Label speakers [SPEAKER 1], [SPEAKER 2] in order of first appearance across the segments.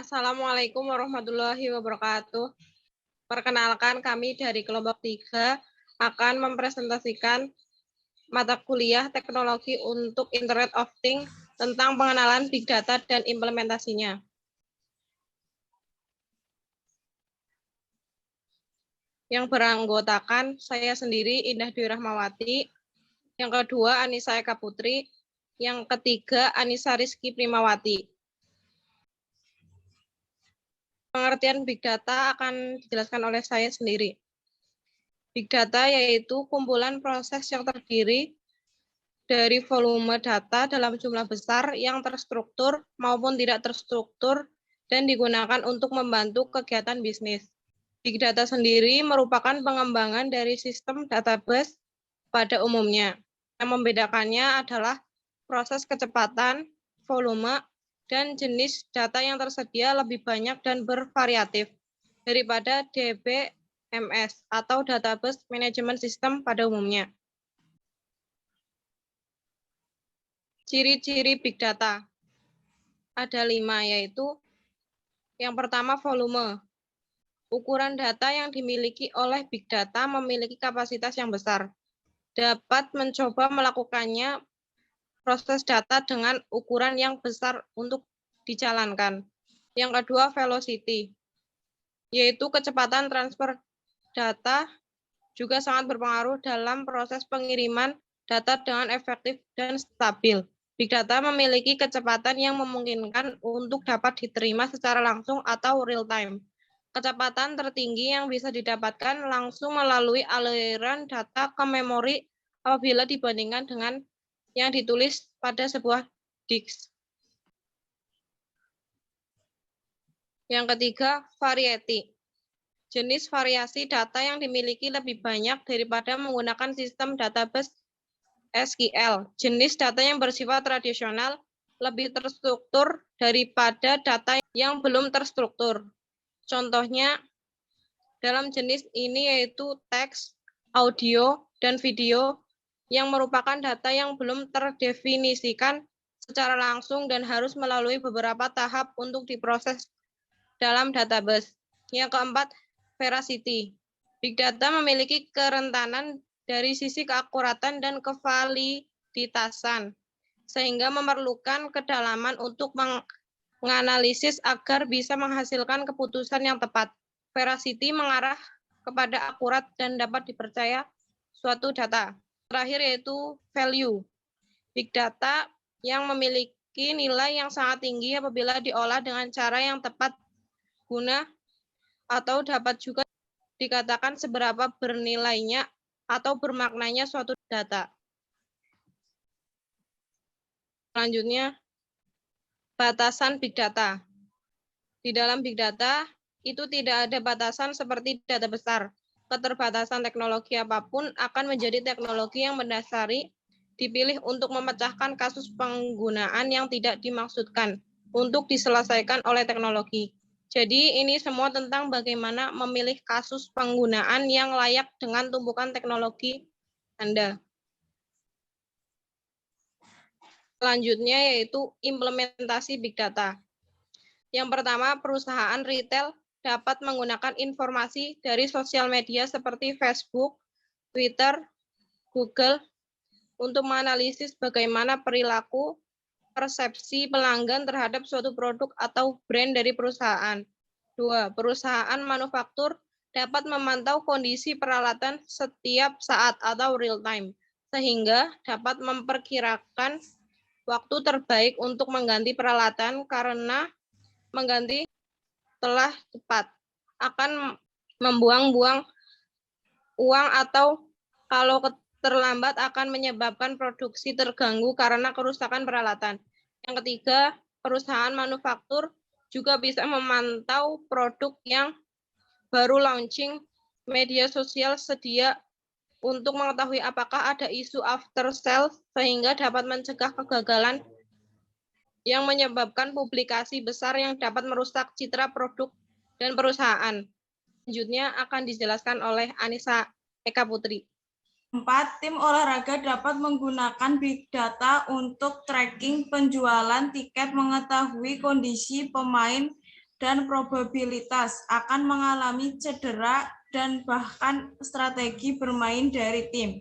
[SPEAKER 1] Assalamualaikum warahmatullahi wabarakatuh. Perkenalkan, kami dari kelompok 3 akan mempresentasikan mata kuliah teknologi untuk Internet of Things tentang pengenalan Big Data dan implementasinya. Yang beranggotakan saya sendiri, Indah Dwi Rahmawati. Yang kedua, Anissa Eka Putri. Yang ketiga, Anissa Rizky Primawati. Pengertian Big Data akan dijelaskan oleh saya sendiri. Big Data yaitu kumpulan proses yang terdiri dari volume data dalam jumlah besar yang terstruktur maupun tidak terstruktur dan digunakan untuk membantu kegiatan bisnis. Big Data sendiri merupakan pengembangan dari sistem database pada umumnya. Yang membedakannya adalah proses kecepatan, volume, dan jenis data yang tersedia lebih banyak dan bervariatif daripada DBMS atau Database Management System pada umumnya. Ciri-ciri Big Data ada 5, yaitu yang pertama volume. Ukuran data yang dimiliki oleh Big Data memiliki kapasitas yang besar. Dapat mencoba melakukannya proses data dengan ukuran yang besar untuk dijalankan. Yang kedua, velocity, yaitu kecepatan transfer data juga sangat berpengaruh dalam proses pengiriman data dengan efektif dan stabil. Big Data memiliki kecepatan yang memungkinkan untuk dapat diterima secara langsung atau real time. Kecepatan tertinggi yang bisa didapatkan langsung melalui aliran data ke memori apabila dibandingkan dengan yang ditulis pada sebuah disk. Yang ketiga, variety. Jenis variasi data yang dimiliki lebih banyak daripada menggunakan sistem database SQL. Jenis data yang bersifat tradisional lebih terstruktur daripada data yang belum terstruktur. Contohnya dalam jenis ini yaitu teks, audio, dan video yang merupakan data yang belum terdefinisikan secara langsung dan harus melalui beberapa tahap untuk diproses dalam database. Yang keempat, veracity. Big Data memiliki kerentanan dari sisi keakuratan dan kevaliditasan, sehingga memerlukan kedalaman untuk menganalisis agar bisa menghasilkan keputusan yang tepat. Veracity mengarah kepada akurat dan dapat dipercaya suatu data. Terakhir yaitu value. Big Data yang memiliki nilai yang sangat tinggi apabila diolah dengan cara yang tepat guna atau dapat juga dikatakan seberapa bernilainya atau bermaknanya suatu data. Selanjutnya, batasan Big Data. Di dalam Big Data, itu tidak ada batasan seperti data besar. Keterbatasan teknologi apapun akan menjadi teknologi yang mendasari dipilih untuk memecahkan kasus penggunaan yang tidak dimaksudkan untuk diselesaikan oleh teknologi. Jadi ini semua tentang bagaimana memilih kasus penggunaan yang layak dengan tumpukan teknologi Anda. Selanjutnya yaitu implementasi Big Data. Yang pertama, perusahaan retail dapat menggunakan informasi dari sosial media seperti Facebook, Twitter, Google untuk menganalisis bagaimana perilaku, persepsi pelanggan terhadap suatu produk atau brand dari perusahaan. 2. Perusahaan manufaktur dapat memantau kondisi peralatan setiap saat atau real time, sehingga dapat memperkirakan waktu terbaik untuk mengganti peralatan karena mengganti telah tepat akan membuang-buang uang atau kalau terlambat akan menyebabkan produksi terganggu karena kerusakan peralatan. Yang ketiga, perusahaan manufaktur juga bisa memantau produk yang baru launching media sosial sedia untuk mengetahui apakah ada isu after sales sehingga dapat mencegah kegagalan yang menyebabkan publikasi besar yang dapat merusak citra produk dan perusahaan. Selanjutnya akan dijelaskan oleh Anissa Eka Putri.
[SPEAKER 2] 4. Tim olahraga dapat menggunakan Big Data untuk tracking penjualan tiket, mengetahui kondisi pemain, dan probabilitas akan mengalami cedera dan bahkan strategi bermain dari tim.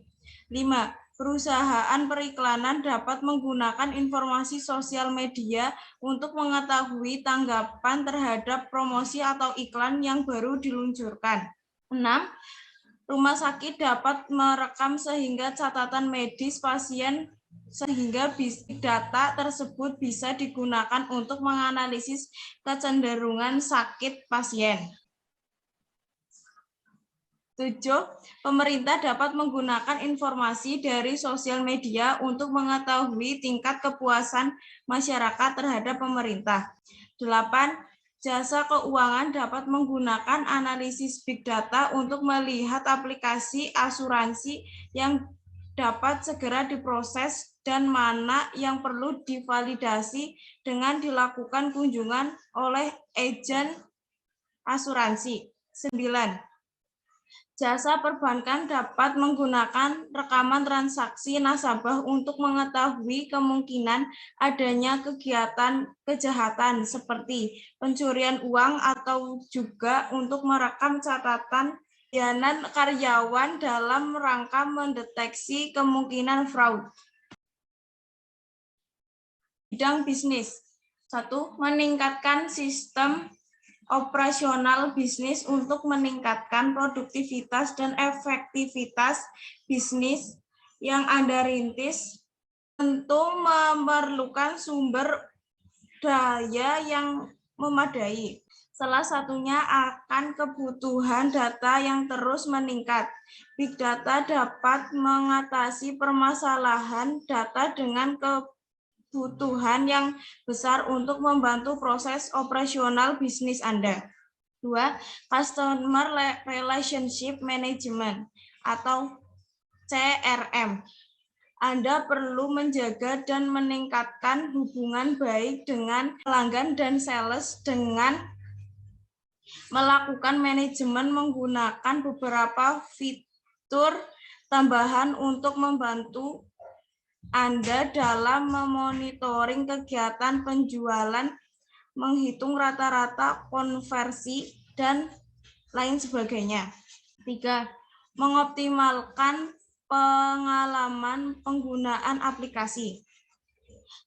[SPEAKER 2] 5. Perusahaan periklanan dapat menggunakan informasi sosial media untuk mengetahui tanggapan terhadap promosi atau iklan yang baru diluncurkan. 6. Rumah sakit dapat merekam sehingga catatan medis pasien sehingga data tersebut bisa digunakan untuk menganalisis kecenderungan sakit pasien. 7. Pemerintah dapat menggunakan informasi dari sosial media untuk mengetahui tingkat kepuasan masyarakat terhadap pemerintah. 8. Jasa keuangan dapat menggunakan analisis big data untuk melihat aplikasi asuransi yang dapat segera diproses dan mana yang perlu divalidasi dengan dilakukan kunjungan oleh agen asuransi. 9. Jasa perbankan dapat menggunakan rekaman transaksi nasabah untuk mengetahui kemungkinan adanya kegiatan kejahatan seperti pencurian uang atau juga untuk merekam catatan layanan karyawan dalam rangka mendeteksi kemungkinan fraud. Bidang bisnis. 1. Meningkatkan sistem operasional bisnis untuk meningkatkan produktivitas dan efektivitas bisnis yang Anda rintis, tentu memerlukan sumber daya yang memadai. Salah satunya akan kebutuhan data yang terus meningkat. Big data dapat mengatasi permasalahan data dengan kebutuhan yang besar untuk membantu proses operasional bisnis Anda. 2. Customer Relationship Management atau CRM. Anda perlu menjaga dan meningkatkan hubungan baik dengan pelanggan dan sales dengan melakukan manajemen menggunakan beberapa fitur tambahan untuk membantu Anda dalam memonitoring kegiatan penjualan, menghitung rata-rata konversi, dan lain sebagainya. 3. Mengoptimalkan pengalaman penggunaan aplikasi.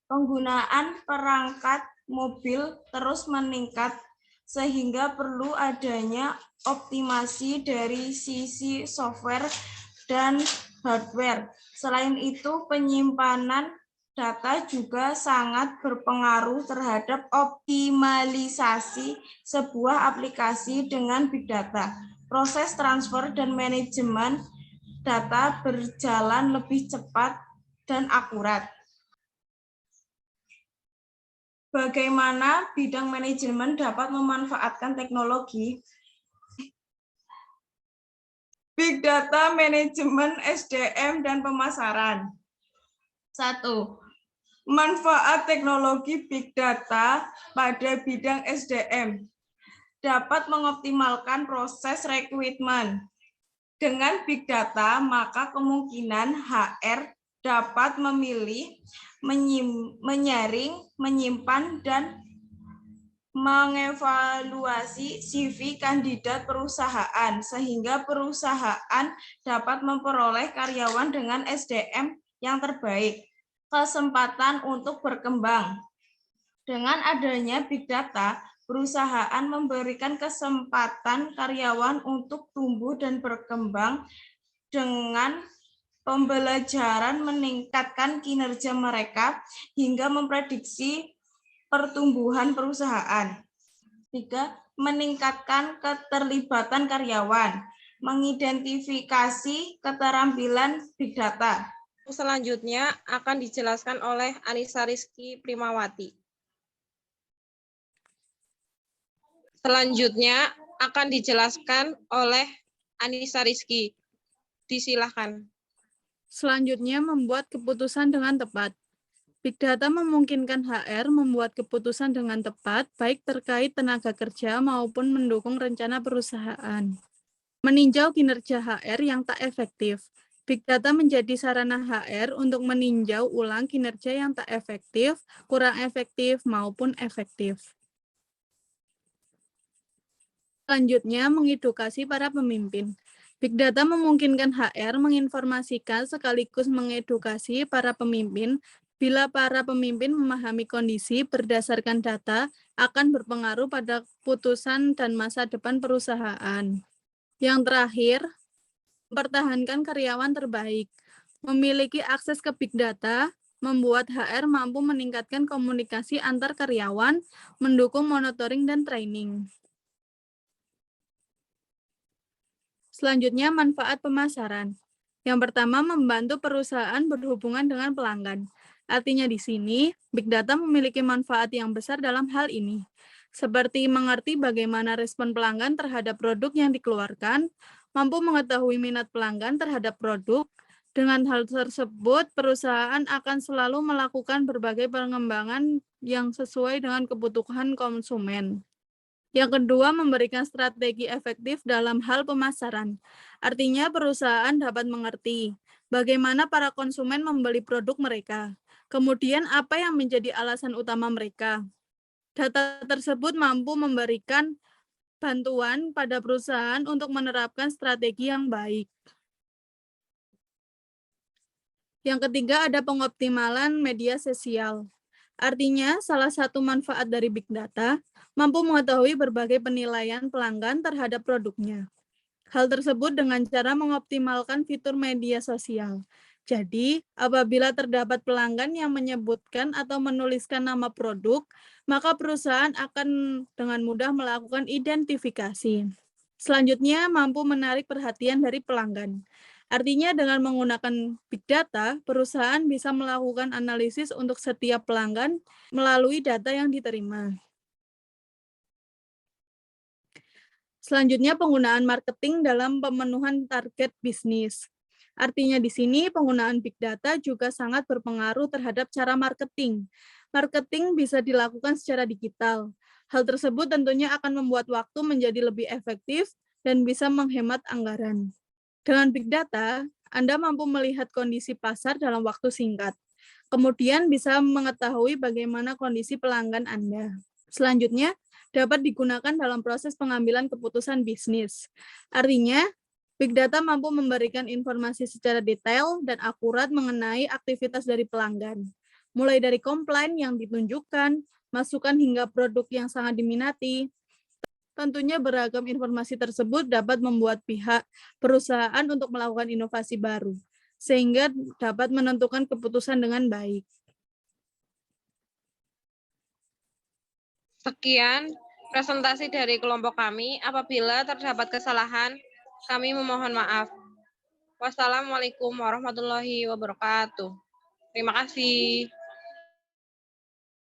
[SPEAKER 2] Penggunaan perangkat mobil terus meningkat sehingga perlu adanya optimasi dari sisi software dan hardware. Selain itu, penyimpanan data juga sangat berpengaruh terhadap optimalisasi sebuah aplikasi dengan big data. Proses transfer dan manajemen data berjalan lebih cepat dan akurat. Bagaimana bidang manajemen dapat memanfaatkan teknologi? Big data, manajemen, SDM, dan pemasaran. 1. Manfaat teknologi big data pada bidang SDM dapat mengoptimalkan proses rekrutmen. Dengan big data, maka kemungkinan HR dapat memilih, menyaring, menyimpan, dan mengevaluasi CV kandidat perusahaan, sehingga perusahaan dapat memperoleh karyawan dengan SDM yang terbaik. Kesempatan untuk berkembang. Dengan adanya big data, perusahaan memberikan kesempatan karyawan untuk tumbuh dan berkembang dengan pembelajaran meningkatkan kinerja mereka hingga memprediksi pertumbuhan perusahaan. 3. Meningkatkan keterlibatan karyawan, mengidentifikasi keterampilan big data.
[SPEAKER 1] Selanjutnya akan dijelaskan oleh Anissa Rizky Primawati. Selanjutnya akan dijelaskan oleh Anissa Rizky. Disilahkan.
[SPEAKER 3] Selanjutnya, membuat keputusan dengan tepat. Big data memungkinkan HR membuat keputusan dengan tepat, baik terkait tenaga kerja maupun mendukung rencana perusahaan. Meninjau kinerja HR yang tak efektif. Big data menjadi sarana HR untuk meninjau ulang kinerja yang tak efektif, kurang efektif, maupun efektif. Selanjutnya, mengedukasi para pemimpin. Big Data memungkinkan HR menginformasikan sekaligus mengedukasi para pemimpin. Bila para pemimpin memahami kondisi berdasarkan data, akan berpengaruh pada keputusan dan masa depan perusahaan. Yang terakhir, mempertahankan karyawan terbaik. Memiliki akses ke Big Data membuat HR mampu meningkatkan komunikasi antar karyawan, mendukung monitoring dan training. Selanjutnya, manfaat pemasaran. Yang pertama, membantu perusahaan berhubungan dengan pelanggan. Artinya di sini, Big Data memiliki manfaat yang besar dalam hal ini, seperti mengerti bagaimana respon pelanggan terhadap produk yang dikeluarkan, mampu mengetahui minat pelanggan terhadap produk. Dengan hal tersebut, perusahaan akan selalu melakukan berbagai pengembangan yang sesuai dengan kebutuhan konsumen. Yang kedua, memberikan strategi efektif dalam hal pemasaran. Artinya perusahaan dapat mengerti bagaimana para konsumen membeli produk mereka. Kemudian apa yang menjadi alasan utama mereka. Data tersebut mampu memberikan bantuan pada perusahaan untuk menerapkan strategi yang baik. Yang ketiga, ada pengoptimalan media sosial. Artinya, salah satu manfaat dari Big Data mampu mengetahui berbagai penilaian pelanggan terhadap produknya. Hal tersebut dengan cara mengoptimalkan fitur media sosial. Jadi, apabila terdapat pelanggan yang menyebutkan atau menuliskan nama produk, maka perusahaan akan dengan mudah melakukan identifikasi. Selanjutnya, mampu menarik perhatian dari pelanggan. Artinya dengan menggunakan Big Data, perusahaan bisa melakukan analisis untuk setiap pelanggan melalui data yang diterima. Selanjutnya, penggunaan marketing dalam pemenuhan target bisnis. Artinya di sini penggunaan Big Data juga sangat berpengaruh terhadap cara marketing. Marketing bisa dilakukan secara digital. Hal tersebut tentunya akan membuat waktu menjadi lebih efektif dan bisa menghemat anggaran. Dengan Big Data, Anda mampu melihat kondisi pasar dalam waktu singkat. Kemudian bisa mengetahui bagaimana kondisi pelanggan Anda. Selanjutnya, dapat digunakan dalam proses pengambilan keputusan bisnis. Artinya, Big Data mampu memberikan informasi secara detail dan akurat mengenai aktivitas dari pelanggan. Mulai dari komplain yang ditunjukkan, masukan hingga produk yang sangat diminati. Tentunya beragam informasi tersebut dapat membuat pihak perusahaan untuk melakukan inovasi baru, sehingga dapat menentukan keputusan dengan baik.
[SPEAKER 1] Sekian presentasi dari kelompok kami. Apabila terdapat kesalahan, kami memohon maaf. Wassalamualaikum warahmatullahi wabarakatuh. Terima kasih.